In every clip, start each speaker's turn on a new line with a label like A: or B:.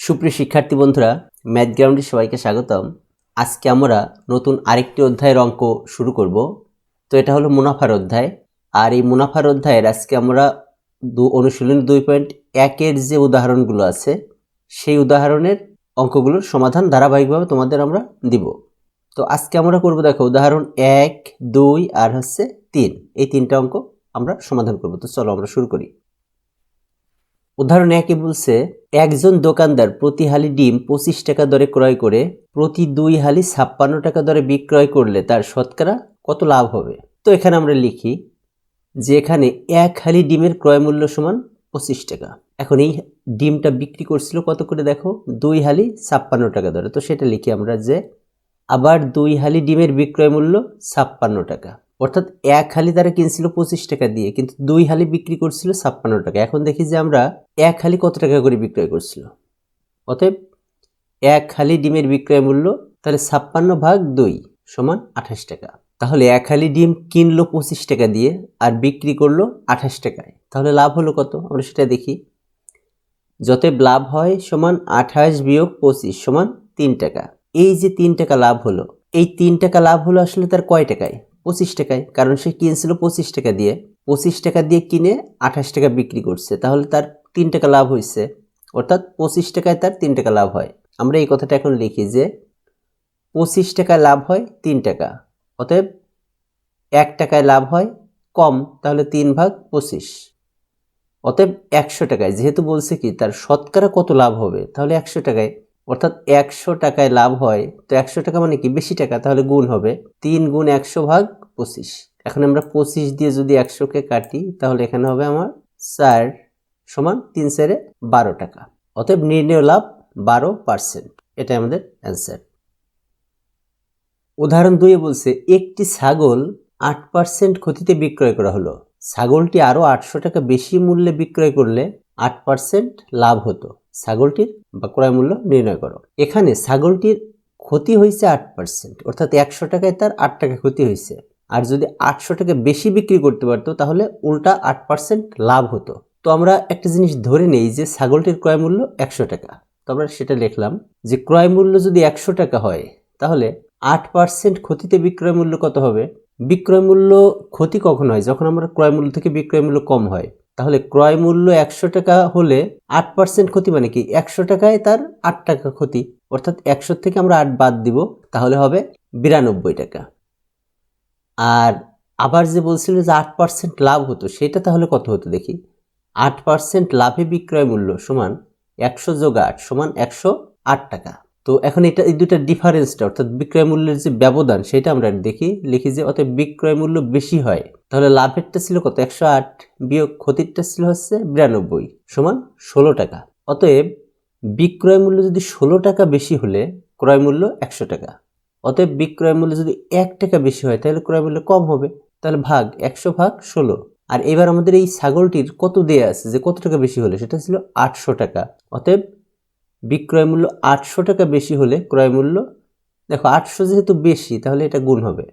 A: সুপ্রিয় শিক্ষার্থী বন্ধুরা, ম্যাথ গ্রাউন্ডে সবাইকে স্বাগতম। আজকে আমরা নতুন আরেকটি অধ্যায়ের অঙ্ক শুরু করব। তো এটা হলো মুনাফার অধ্যায়। আর এই মুনাফার অধ্যায়ের আজকে আমরা অনুশীলনী 2.1-এর যে উদাহরণগুলো আছে সেই উদাহরণের অঙ্কগুলোর সমাধান ধারাবাহিকভাবে তোমাদের আমরা দিব। তো আজকে আমরা করব, দেখো, উদাহরণ 1, 2 আর হচ্ছে 3, এই তিনটা অঙ্ক আমরা সমাধান করব। তো চলো আমরা শুরু করি। উদাহরণ 1-এ বলছে, একজন দোকানদার প্রতি হালি ডিম 25 টাকা দরে ক্রয় করে প্রতি 2 হালি 56 টাকা দরে বিক্রয় করলে তার শতকরা কত লাভ হবে। তো এখানে আমরা লিখি যে এখানে এক হালি ডিমের ক্রয় মূল্য সমান 25 টাকা। এখন এই ডিমটা বিক্রি করছিল কত করে, দেখো, 2 হালি 56 টাকা দরে। তো সেটা লিখি আমরা যে আবার 2 হালি ডিমের বিক্রয় মূল্য 56 টাকা, অর্থাৎ এক হালি তারা কিনছিল 25 টাকা দিয়ে, কিন্তু 2 হালি বিক্রি করছিল 56 টাকা। এখন দেখি যে আমরা এক হালি কত টাকা করে বিক্রয় করছিল। অতএব এক হালি ডিমের বিক্রয় মূল্য, তাহলে 56/2 সমান 28 টাকা। তাহলে এক হালি ডিম কিনলো 25 টাকা দিয়ে আর বিক্রি করলো 28 টাকায়, তাহলে লাভ হলো কত আমরা সেটা দেখি। যতএব লাভ হয় সমান 28 বিয়োগ 25 সমান 3 টাকা। এই যে 3 টাকা লাভ হলো, এই 3 টাকা লাভ হলো আসলে তার কয় টাকায়? 25 টাকায়, কারণ সে কিনছিল 25 টাকা দিয়ে, 25 টাকা দিয়ে কিনে 28 টাকা বিক্রি করছে, তাহলে তার 3 টাকা লাভ হয়েছে, অর্থাৎ 25 টাকায় তার 3 টাকা লাভ হয়। আমরা এই কথাটা এখন লিখি যে 25 টাকায় লাভ হয় 3 টাকা, অতএব 1 টাকায় লাভ হয় কম, তাহলে 3/25। অতএব 100 টাকায়, যেহেতু বলছে কি তার শতকরা কত লাভ হবে, তাহলে 100 টাকায়, অর্থাৎ 100 টাকায় লাভ হয়। তো 100 টাকা মানে কি বেশি টাকা, তাহলে গুণ হবে 3 গুণ 100/25। এখন আমরা 25 দিয়ে যদি 100-কে কাটি, তাহলে এখানে হবে আমার 4 সমান 3 4-এ 12 টাকা। অতএব নির্ণেয় লাভ 12%। এটা আমাদের অ্যান্সার। উদাহরণ 2-এ বলছে, একটি ছাগল 8% ক্ষতিতে বিক্রয় করা হলো। ছাগলটি আরো 800 টাকা বেশি মূল্যে বিক্রয় করলে 8% লাভ হতো। ছাগলটির বা ক্রয় মূল্য নির্ণয় করো। এখানে ছাগলটির ক্ষতি হয়েছে 8%, অর্থাৎ 100 টাকায় তার 8 টাকা ক্ষতি হয়েছে। আর যদি 800 টাকা বেশি বিক্রি করতে পারতো, তাহলে উল্টা 8% লাভ হতো। তো আমরা একটা জিনিস ধরে নেই যে ছাগলটির ক্রয় মূল্য 100 টাকা। তো আমরা সেটা লিখলাম যে ক্রয় মূল্য যদি 100 টাকা হয়, তাহলে 8% ক্ষতিতে বিক্রয় মূল্য কত হবে? বিক্রয় মূল্য ক্ষতি কখন হয়? যখন আমরা ক্রয় মূল্য থেকে বিক্রয় মূল্য কম হয়। তাহলে ক্রয় মূল্য 100 টাকা হলে 8% ক্ষতি মানে কি 100 টাকায় তার 8 টাকা ক্ষতি, অর্থাৎ 100 থেকে আমরা 8 বাদ দিব, তাহলে হবে 92 টাকা। আর আবার যে বলছিল যে 8% লাভ হতো, সেটা তাহলে কত হতো দেখি। 8% লাভে বিক্রয় মূল্য সমান 100 যোগ 8 সমান 108 টাকা। তো এখন এটা এই দুটা ডিফারেন্সটা, অর্থাৎ বিক্রয় মূল্যের যে ব্যবধান, সেটা আমরা দেখি, লিখি যে অতএব বিক্রয় মূল্য বেশি হয়, তাহলে লাভেরটা ছিল কত? 108 বিয়োগ ক্ষতিরটা ছিল হচ্ছে 92 সমান 16 টাকা। অতএব বিক্রয় মূল্য যদি 16 টাকা বেশি হলে ক্রয় মূল্য 100 টাকা। অতএব বিক্রয় মূল্য যদি 1 টাকা বেশি হয়, তাহলে ক্রয় মূল্য কম হবে, তাহলে ভাগ 100/16। আর এবার আমাদের এই ছাগলটির কত দেয়া আছে যে কত টাকা বেশি হলে, সেটা ছিল 800 টাকা। অতএব বিক্রয় মূল্য 800 টাকা বেশি হলে ক্রয় মূল্য, দেখো 800 যেহেতু বেশি, তাহলে এটা গুণ হবে,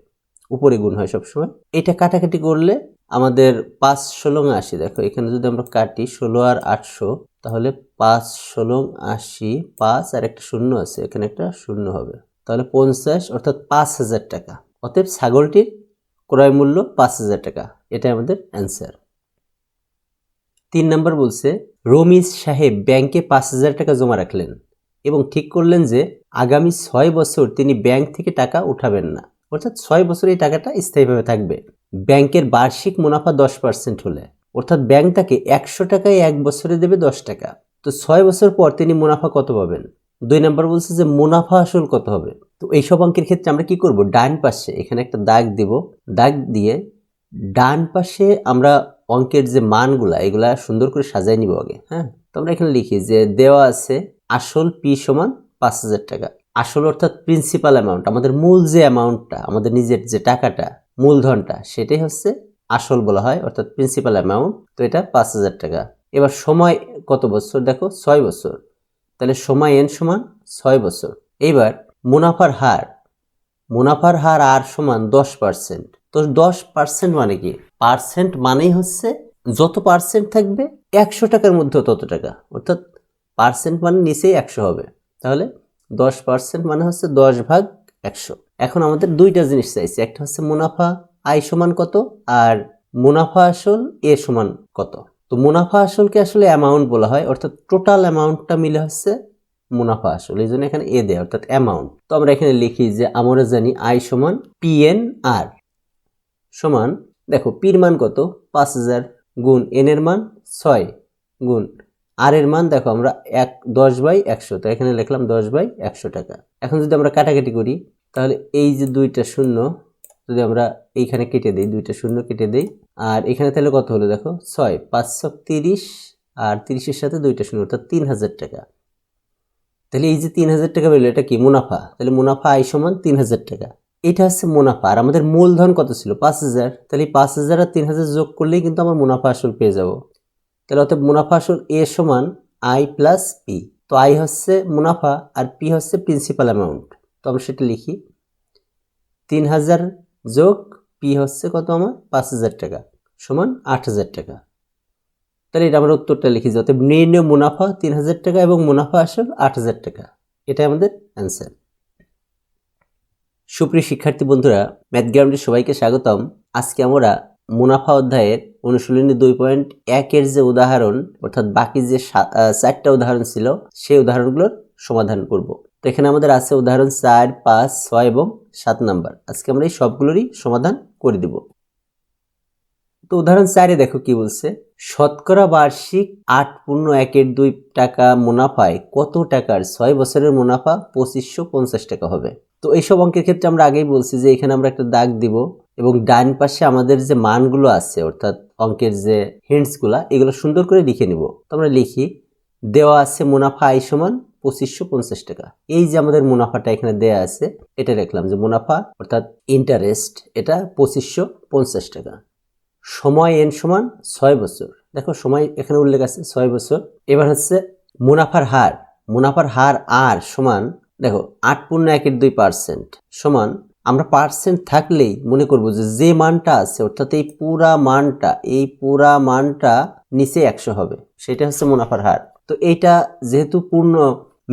A: উপরে গুণ হয় সবসময়। এটা কাটাকাটি করলে আমাদের 5 16 80। দেখো এখানে যদি আমরা কাটি 16 আর 800, তাহলে 5 16 80, 5 আর একটা শূন্য আছে, এখানে একটা শূন্য হবে, তাহলে 50, অর্থাৎ 5000 টাকা। অতএব ছাগলটির ক্রয় মূল্য 5000 টাকা। এটাই আমাদের অ্যান্সার। 3 নম্বর বলছে, রমিজ সাহেব ব্যাংকে 5000 টাকা জমা রাখলেন এবং ঠিক করলেন যে আগামী 6 বছর তিনি ব্যাংক থেকে টাকা উঠাবেন না, অর্থাৎ 6 বছর এই টাকাটা স্থায়ীভাবে থাকবে। ব্যাংকের বার্ষিক মুনাফা 10% হলে, অর্থাৎ ব্যাংক তাকে 100 টাকায় 1 বছরে দেবে 10 টাকা। তো 6 বছর পর তিনি মুনাফা কত পাবেন? 2 নম্বর বলছে যে মুনাফা আসল কত হবে। তো এইসব অঙ্কের ক্ষেত্রে আমরা কি করব? ডান পাশে এখানে একটা দাগ দিব, দাগ দিয়ে ডান পাশে আমরা অঙ্কের যে মানগুলা, এগুলা সুন্দর করে সাজাই নিব আগে। হ্যাঁ, তো আমরা এখানে লিখি যে দেওয়া আছে আসল পি সমান 5000 টাকা। আসল অর্থাৎ প্রিন্সিপাল অ্যামাউন্ট, আমাদের মূল যে অ্যামাউন্টটা, আমাদের নিজের যে টাকাটা, মূলধনটা, সেটাই হচ্ছে আসল বলা হয়, অর্থাৎ প্রিন্সিপাল অ্যামাউন্ট। তো এটা 5000 টাকা। এবার সময় কত বছর? দেখো 6 বছর, তাহলে সময় এন সমান 6 বছর। এইবার মুনাফার হার, মুনাফার হার আর সমান 10%। তো 10% মানে কি? পার্সেন্ট মানেই হচ্ছে যত পার্সেন্ট থাকবে 100 টাকার মধ্যে তত টাকা, অর্থাৎ পার্সেন্ট মানে নিচেই 100 হবে, তাহলে 10% মানে হচ্ছে 10/100। এখন আমাদের দুইটা জিনিস চাইছে, একটা হচ্ছে মুনাফা আয় সমান কত আর মুনাফা আসল এ সমান কত। তো মুনাফা আসলকে আসলে অ্যামাউন্ট বলা হয়, অর্থাৎ টোটাল অ্যামাউন্টটা মিলে হচ্ছে মুনাফা আসল, এই জন্য এখানে এ দেয় অর্থাৎ অ্যামাউন্ট। তো আমরা এখানে লিখি যে আমরা জানি আয় সমান PNR সমান, দেখো পির মান কত 5000 গুণ এন এর মান 6 গুণ আর এর মান দেখো আমরা 10/100, তো এখানে লিখলাম 10/100 টাকা। এখন যদি আমরা কাটাকাটি করি তাহলে এই যে দুইটা শূন্য যদি আমরা এইখানে কেটে দিই, দুইটা শূন্য কেটে দিই, আর এখানে তাহলে কত হলো দেখো 6 530 আর 30-এর সাথে দুইটা শূন্য অর্থাৎ 3000 টাকা। তাহলে এই যে 3000 টাকা বেরোলো এটা কি মুনাফা, তাহলে মুনাফা আয় সমান 3000 টাকা, এটা হচ্ছে মুনাফা। আর আমাদের মূলধন কত ছিল 5000, তাহলে 5000 আর 3000 যোগ করলেই কিন্তু আমরা মুনাফা আসল পেয়ে যাব। তাহলে অর্থাৎ মুনাফা আসল এ সমান আই প্লাস পি। তো আই হচ্ছে মুনাফা আর পি হচ্ছে প্রিন্সিপাল অ্যামাউন্ট, তো আমরা সেটা লিখি 3000 যোগ পি হচ্ছে কত আমার 5000 টাকা সমান 8000 টাকা। তাহলে এটা আমরা উত্তরটা লিখি যে অর্থাৎ নির্ণয় মুনাফা 3000 টাকা এবং মুনাফা আসল 8000 টাকা, এটাই আমাদের অ্যান্সার। সুপ্রিয় শিক্ষার্থী বন্ধুরা, ম্যাথ গ্রাউন্ডে সবাইকে স্বাগতম। আজকে আমরা মুনাফা অধ্যায়ের অনুশীলনী 2.1 যে উদাহরণ অর্থাৎ বাকি যে 4টা উদাহরণ ছিল সেই উদাহরণগুলোর সমাধান করব। তো এখানে আমাদের আছে উদাহরণ 4, 5, 6 এবং 7 নাম্বার। আজকে আমরা এই সবগুলোরই সমাধান করে দিব। তো উদাহরণ 4-এ দেখো কি বলছে, শতকরা বার্ষিক 8.1 টাকা মুনাফায় কত টাকার 6 বছরের মুনাফা 2550 টাকা হবে। তো এইসব অঙ্কের ক্ষেত্রে আমরা আগেই বলছি যে এখানে আমরা একটা দাগ দিব এবং ডান পাশে আমাদের যে মানগুলো আছে অর্থাৎ অঙ্কের যে হিন্টসগুলো এগুলো সুন্দর করে লিখে নিব। তো আমরা লিখি দেওয়া আছে মুনাফা আয় সমান 2550 টাকা। এই যে আমাদের মুনাফাটা এখানে দেয়া আছে এটা লিখলাম যে মুনাফা অর্থাৎ ইন্টারেস্ট এটা 2550 টাকা। সময় এন সমান 6 বছর, দেখো সময় এখানে উল্লেখ আছে 6 বছর। এবার হচ্ছে মুনাফার হার, মুনাফার হার আর সমান দেখো 8.1 সমান, আমরা পার্সেন্ট থাকলেই মনে করব যে মানটা আছে অর্থাৎ এই পুরা মানটা নিচে 100 হবে, সেটা হচ্ছে মুনাফার হার। তো এইটা যেহেতু পূর্ণ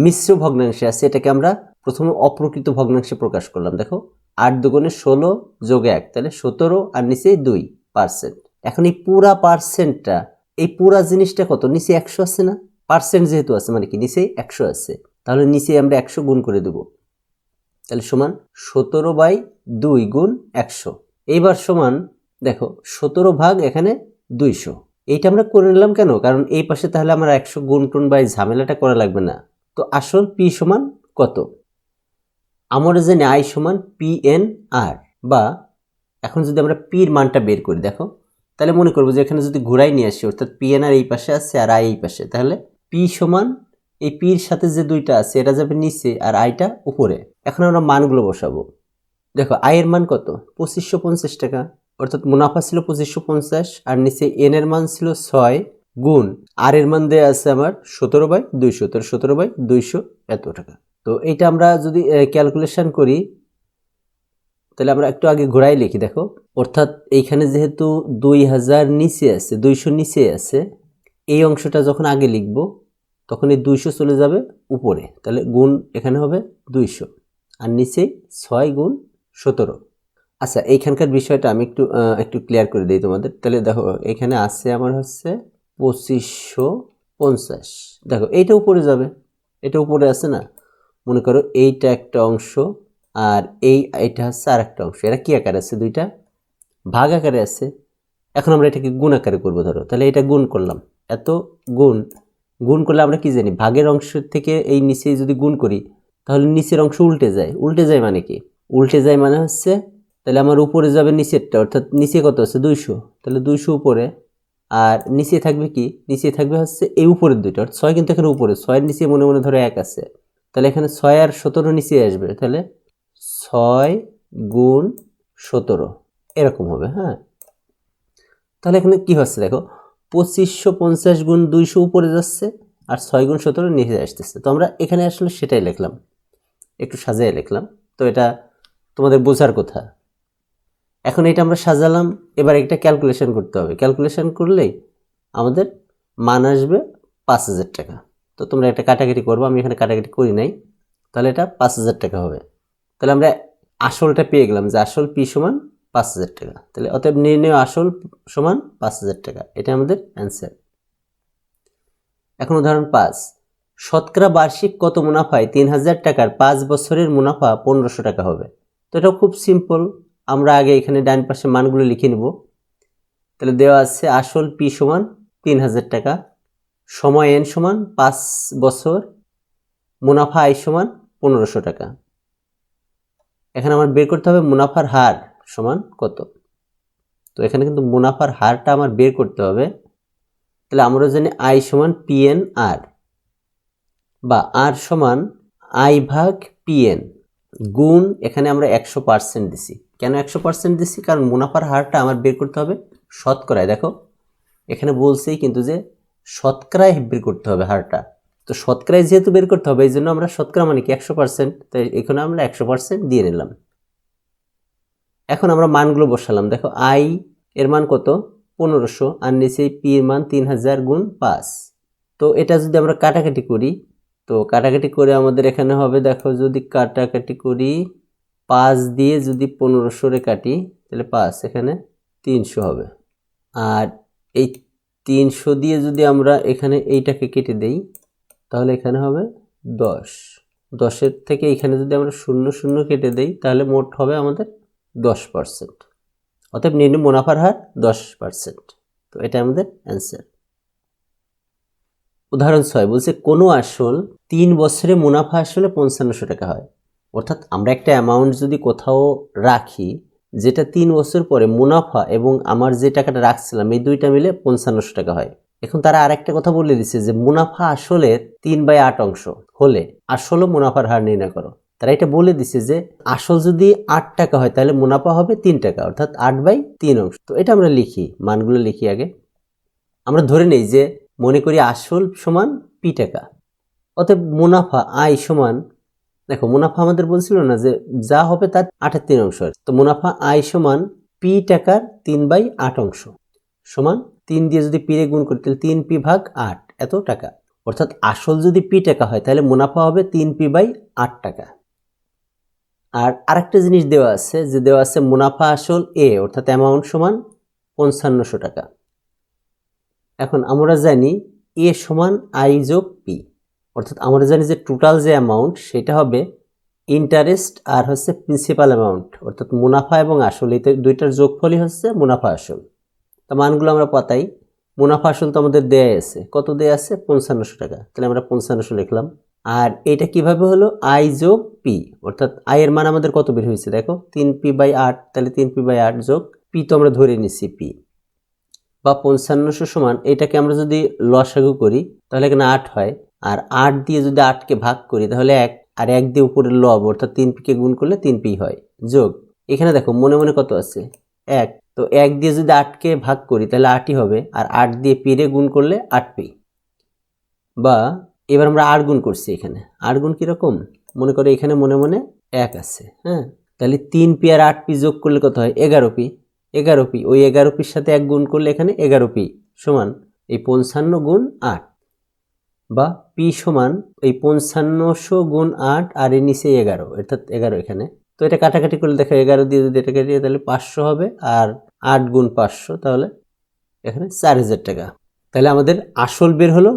A: মিশ্র ভগ্নাংশে আছে এটাকে আমরা প্রথমে অপ্রকৃত ভগ্নাংশে প্রকাশ করলাম। দেখো 8 দুগুণে 16 যোগ 1 তাহলে 17 আর নিচে 2%। এখন এই পুরা পার্সেন্টটা এই পুরা জিনিসটা কত নিচে 100 আছে না, পার্সেন্ট যেহেতু আছে মানে কি নিচে 100 আছে, তাহলে নিচে আমরা 100 গুণ করে দেব, তাহলে সমান 17/2 গুণ 100। এইবার সমান দেখো 17 ভাগ এখানে 200। এইটা আমরা করে নিলাম কেন, কারণ এই পাশে তাহলে আমরা 100 গুণ টুন বাই ঝামেলাটা করা লাগবে না। তো আসল পি সমান কত, আমরা জানি আই সমান PNR, বা এখন যদি আমরা পির মানটা বের করি দেখো তাহলে মনে করবো যে এখানে যদি ঘুরাই নিয়ে আসি অর্থাৎ PNR এই পাশে আছে আর আই এই পাশে, তাহলে পি সমান এই পির সাথে যে দুইটা আছে এটা যাবে নিচে আর আইটা উপরে। এখন আমরা মানগুলো বসাবো। দেখো আয়ের মান কত 2550 টাকা, অর্থাৎ মুনাফা ছিল 2550 আর নিচে এন এর মান ছিল 6 গুণ আর এর মান দেয়া আছে আমার 17/200, তো 17/200 এত টাকা। তো এইটা আমরা যদি ক্যালকুলেশন করি তাহলে আমরা একটু আগে ঘোরাই লিখি দেখো, অর্থাৎ এইখানে যেহেতু 2000 নিচে আছে 200 নিচে আছে, এই অংশটা যখন আগে লিখব তখন এই 200 চলে যাবে উপরে, তাহলে গুণ এখানে হবে 200 আর নিচে 6 গুণ 17। আচ্ছা এইখানকার বিষয়টা আমি একটু ক্লিয়ার করে দিই তোমাদের। তাহলে দেখো এখানে আছে আমার হচ্ছে 2550, দেখো এইটা উপরে যাবে, এটা উপরে আছে না, মনে করো এইটা একটা অংশ আর এইটা হচ্ছে আর একটা অংশ, এরা কি আকারে আছে দুইটা ভাগ আকারে আছে। এখন আমরা এটাকে গুণ আকারে করবো, ধরো তাহলে এটা গুণ করলাম, এত গুণ করলে আমরা কি জানি ভাগের অংশ থেকে এই নিচে যদি গুণ করি তাহলে নিচের অংশ উল্টে যায় মানে কি উল্টে যায় মানে হচ্ছে তাহলে আমার উপরে যাবে নিচেরটা, অর্থাৎ নিচে কত আছে 200, তাহলে 200 উপরে আর নিচে থাকবে কি নিচে থাকবে হচ্ছে এই উপরের দুইটা, অর্থাৎ 6 কিন্তু এখানে উপরে 6-এর নিচে মনে মনে ধরো 1 আছে, তাহলে এখানে 6 আর 17 নিচে আসবে, তাহলে 6 গুণ 17 এরকম হবে। হ্যাঁ তাহলে এখানে কি হচ্ছে দেখো 2550 গুণ 200 উপরে যাচ্ছে আর 6 গুণ 17 নিচে আসতেছে। তো আমরা এখানে আসলে সেটাই লিখলাম, একটু সাজিয়ে লিখলাম, তো এটা তোমাদের বোঝার কথা। এখন এটা আমরা সাজালাম, এবার একটা ক্যালকুলেশন করতে হবে, ক্যালকুলেশন করলেই আমাদের মান আসবে 5000 টাকা। তো তো তোমরা এটা কাটাকাটি করবো, আমি এখানে কাটাকাটি করি নাই। তাহলে এটা 5,000 টাকা হবে। তাহলে আমরা আসলটা পেয়ে গেলাম যে আসল পি সমান 5,000 টাকা। তাহলে অতএব নির্ণয় আসল সমান 5,000 টাকা, এটা আমাদের অ্যান্সার। এখন উদাহরণ 5, শতকরা বার্ষিক কত মুনাফায় 3,000 টাকার 5 বছরের মুনাফা 1,500 টাকা হবে। তো এটা খুব সিম্পল, আমরা আগে এখানে ডান পাশে মানগুলো লিখে নেব। তাহলে দেওয়া আছে আসল পি সমান 3,000 টাকা, সময় এন সমান 5 বছর, মুনাফা আই সমান 1,500 টাকা। এখানে আমার বের করতে হবে মুনাফার হার সমান কত। তো এখানে কিন্তু মুনাফার হারটা আমার বের করতে হবে। তাহলে আমরা জানি আই সমান পিএন আর, বা আর সমান আই ভাগ পিএন গুণ, এখানে আমরা 100% দিছি। কেন 100% দিছি? কারণ মুনাফার হারটা আমার বের করতে হবে শতকরায়। দেখো এখানে বলছেই কিন্তু যে শতকরায় বের করতে হবে হারটা। তো শতকরায় যেহেতু বের করতে হবে, এই জন্য আমরা শতকরা মানে কি 100%, তাই এখানে আমরা 100% দিয়ে নিলাম। এখন আমরা মানগুলো বসালাম। দেখো আই এর মান কত? 1,500, আর নিচে পি এর মান 3,000 গুণ 5। তো এটা যদি আমরা কাটাকাটি করি, তো কাটাকাটি করে আমাদের এখানে হবে, দেখো যদি কাটাকাটি করি 5 দিয়ে যদি 1,500 রে কাটি তাহলে 5, এখানে 300 হবে। আর এই 300 দিয়ে যদি আমরা এখানে এইটাকে কেটে দেই তাহলে এখানে হবে 10। 10-এর থেকে এখানে যদি আমরা 0 কেটে দেই তাহলে মোট হবে আমাদের 10%। অতএব নির্ণয় মুনাফার হার 10%। তো এটা আমাদের অ্যান্সার। উদাহরণ 6 বলছে কোনো আসল 3 বছরে মুনাফা আসলে 5,500 টাকা হয়। অর্থাৎ আমরা একটা অ্যামাউন্ট যদি কোথাও রাখি যেটা 3 বছর পরে মুনাফা এবং আমার যে টাকাটা রাখছিলাম এই দুইটা মিলে 5,500 টাকা হয়। এখন তারা আরেকটা কথা বলে দিচ্ছে যে মুনাফা আসলের 3/8 অংশ হলে আসল মুনাফার হার নির্ণয় করো। তারা এটা বলে দিচ্ছে যে আসল যদি 8 টাকা হয় তাহলে মুনাফা হবে 3 টাকা, অর্থাৎ 8/3 অংশ। তো এটা আমরা লিখি, মানগুলো লিখি আগে। আমরা ধরে নেই যে মনে করি আসল সমান পি টাকা, অতএব মুনাফা আই সমান, দেখো মুনাফা আমাদের বলছিল না যে যা হবে তার 8/3 অংশ। তো মুনাফা আই সমান পি টাকার 3/8 অংশ সমান 3 দিয়ে যদি পি রে গুণ করি তাহলে 3p ভাগ 8 এত টাকা। অর্থাৎ আসল যদি পি টাকা হয় তাহলে মুনাফা হবে 3p/8 টাকা। আর আরেকটা জিনিস দেওয়া আছে, যে দেওয়া আছে মুনাফা আসল এ অর্থাৎ অ্যামাউন্ট সমান 5,500 টাকা। এখন আমরা জানি এ সমান আই যোগ পি, অর্থাৎ আমরা জানি যে টোটাল যে অ্যামাউন্ট সেটা হবে ইন্টারেস্ট আর হচ্ছে প্রিন্সিপাল অ্যামাউন্ট, অর্থাৎ মুনাফা এবং আসল এই দুইটার যোগফলই হচ্ছে মুনাফা আসল। তো মানগুলো আমরা পাতাই। মুনাফা আসল তো আমাদের দেয়া আছে, কত দেয়া আছে? 5,500 টাকা। তাহলে আমরা 5,500 লিখলাম। আর এটা কিভাবে হলো? আই যোগ পি, অর্থাৎ আই এর মান আমাদের কত বের হয়েছে দেখো 3p/8, তাহলে 3p/8 যোগ পি তো আমরা ধরে নিচ্ছি পি, বা 5,500 সমান এটাকে আমরা যদি লসাগু করি তাহলে এখানে 8 হয়, আর 8 দিয়ে যদি 8কে ভাগ করি তাহলে 1, আর 1 দিয়ে উপরে লব অর্থাৎ 3p-কে গুণ করলে 3p হয়, যোগ এখানে দেখো মনে মনে কত আছে 1, তো 1 দিয়ে যদি 8কে ভাগ করি তাহলে 8ই হবে, আর 8 দিয়ে p রে গুণ করলে 8p। বা এবার আমরা 8 গুণ করছি, এখানে 8 গুণ কিরকম মনে করো, এখানে মনে মনে 1 আছে, হ্যাঁ, তাহলে 3p আর 8p যোগ করলে কত হয়? 11p। 11p, ওই 11pর সাথে 1 গুণ করলে এখানে 11p সমান এই 55 গুণ 8, বা p সমান এই 5500 গুণ 8 আর এর নিচে 11, অর্থাৎ 11 এখানে। তো এটা কাটাকাটি করলে দেখো 11 দিয়ে যদি এটা কাটিয়ে তাহলে 500 হবে, আর 8 গুণ 500 তাহলে এখানে 4,000 টাকা। তাহলে আমাদের আসল বের হলো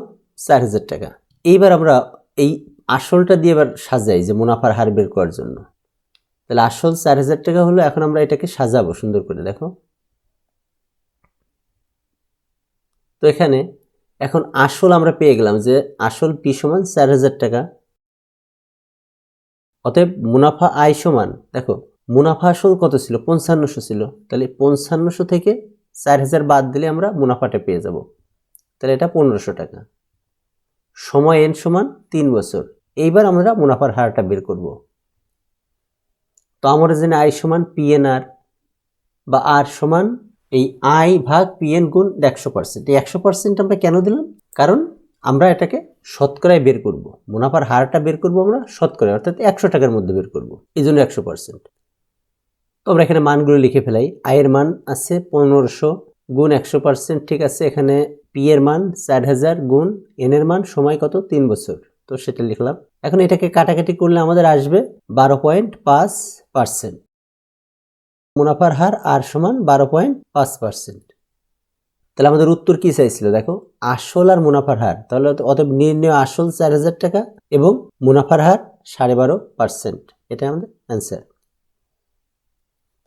A: 4,000 টাকা। এইবার আমরা এই আসলটা দিয়ে এবার সাজাই যে মুনাফার হার বের করার জন্য। তাহলে আসল 4,000 টাকা হলো, এখন আমরা এটাকে সাজাবো সুন্দর করে, দেখো। তো এখানে এখন আসল আমরা পেয়ে গেলাম যে আসল পি সমান 4,000 টাকা, অতএব মুনাফা আই সমান, দেখো মুনাফা আসল কত ছিল? 5,500 ছিল, তাহলে 5,500 থেকে 4,000 বাদ দিলে আমরা মুনাফাটা পেয়ে যাব, তাহলে এটা 1,500 টাকা। সময় এন সমান 3 বছর। এইবার আমরা মুনাফার হারটা বের করব। তো আমরা জানি আই সমান পিএনআর, বা আর সমান এই আই ভাগ পিএন গুণ 100%। এই 100% আমরা কেন দিলাম? কারণ আমরা এটাকে শতকরায় বের করব, মুনাফার হারটা বের করব আমরা শতকরায়, অর্থাৎ 100 টাকার মধ্যে বের করব, এই জন্য 100%। তো আমরা এখানে মানগুলো লিখে ফেলাই। আয়ের মান আছে 1,500 গুণ 100%, ঠিক আছে, এখানে পি এর মান 4000 গুণ এন এর মান সময় কত 3 বছর, তো সেটা লিখলাম। এখন এটাকে কাটাকাটি করলে আমাদের আসবে 12.5%। মুনাফার হার আর সমান 12.5%। তাহলে আমাদের উত্তর কি চাইছিল দেখো, আসল আর মুনাফার হার। তাহলে অতএব নির্ণয় আসল 4000 টাকা এবং মুনাফার হার 12.5%, এটা আমাদের অ্যান্সার।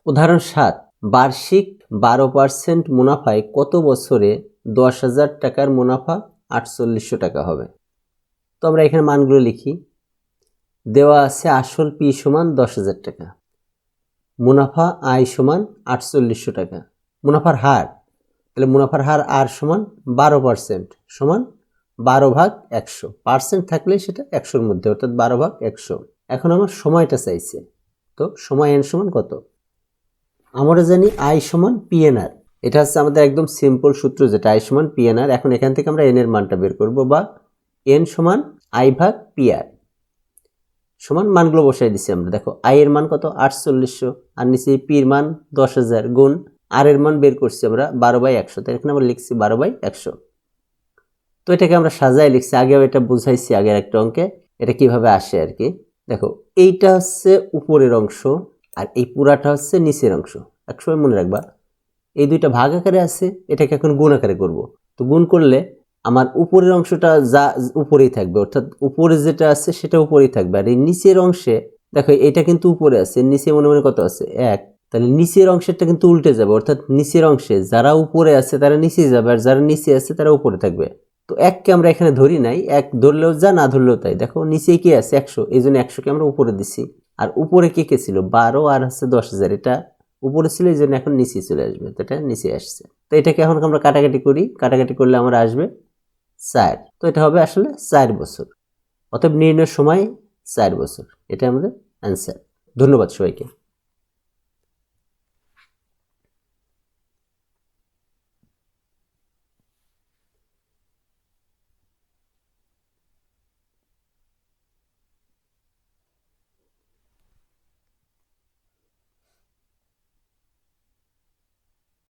A: উদাহরণ 7, বার্ষিক 12% মুনাফায় কত বছরে 10,000 টাকার মুনাফা 4800 টাকা হবে। তো আমরা এখানে মানগুলো লিখি। দেওয়া আছে আসল পি সমান 10,000 টাকা, মুনাফা আই সমান 4800 টাকা, মুনাফার হার, তাহলে মুনাফার হার আর সমান 12% সমান 12/100, থাকলে সেটা 100-র মধ্যে, অর্থাৎ 12/100। এখন আমার সময়টা চাইছে, তো সময় এন সমান কত? আমরা জানি আই সমান পিএনআর, এটা হচ্ছে আমাদের একদম সিম্পল সূত্র, যেটা আই সমান পিএনআর। এখন এখান থেকে আমরা এন এর মানটা বের করব, বা এন সমান আই ভাগ পিআর সমান মানগুলো বসাই দিচ্ছি আমরা। দেখো আই এর মান কত 4800, আর নিচে পি এর মান 10,000 গুণ আর এর মান বের করছি আমরা 12/100, তাই এখানে আমরা লিখছি 12/100। তো এটাকে আমরা সাজায় লিখছি, আগেও এটা বুঝাইছি আগের একটা অঙ্কে, এটা কিভাবে আসে আর কি। দেখো এইটা হচ্ছে উপরের অংশ আর এই পুরাটা হচ্ছে নিচের অংশ। একসময় মনে রাখবা এই দুইটা ভাগ আকারে আছে, এটাকে এখন গুণ আকারে করব। তো গুণ করলে আমার উপরের অংশটা যা উপরেই থাকবে, অর্থাৎ উপরে যেটা আছে সেটা উপরেই থাকবে। আর এই নিচের অংশে দেখো এটা কিন্তু উপরে আছে, নিচে মনে মনে কত আছে 1, তাহলে নিচের অংশেরটা কিন্তু উল্টে যাবে, অর্থাৎ নিচের অংশে যারা উপরে আছে তারা নিচে যাবে, আর যারা নিচে আছে তারা উপরে থাকবে। তো 1কে আমরা এখানে ধরি নাই, 1 ধরলেও যা না ধরলেও তাই। দেখো নিচে কি আছে 100, এই জন্য 100কে আমরা উপরে দিছি। আর উপরে কে ছিল 12 আর হচ্ছে 10,000, এটা উপরে ছিল, এই জন্য এখন নিচে চলে আসবে, তো এটা নিচে আসছে। তো এটাকে এখন আমরা কাটাকাটি করি, কাটাকাটি করলে আমরা আসবে 4, তো এটা হবে আসলে 4 বছর। অতএব নির্ণয়ের সময় 4 বছর, এটা আমাদের অ্যান্সার। ধন্যবাদ সবাইকে।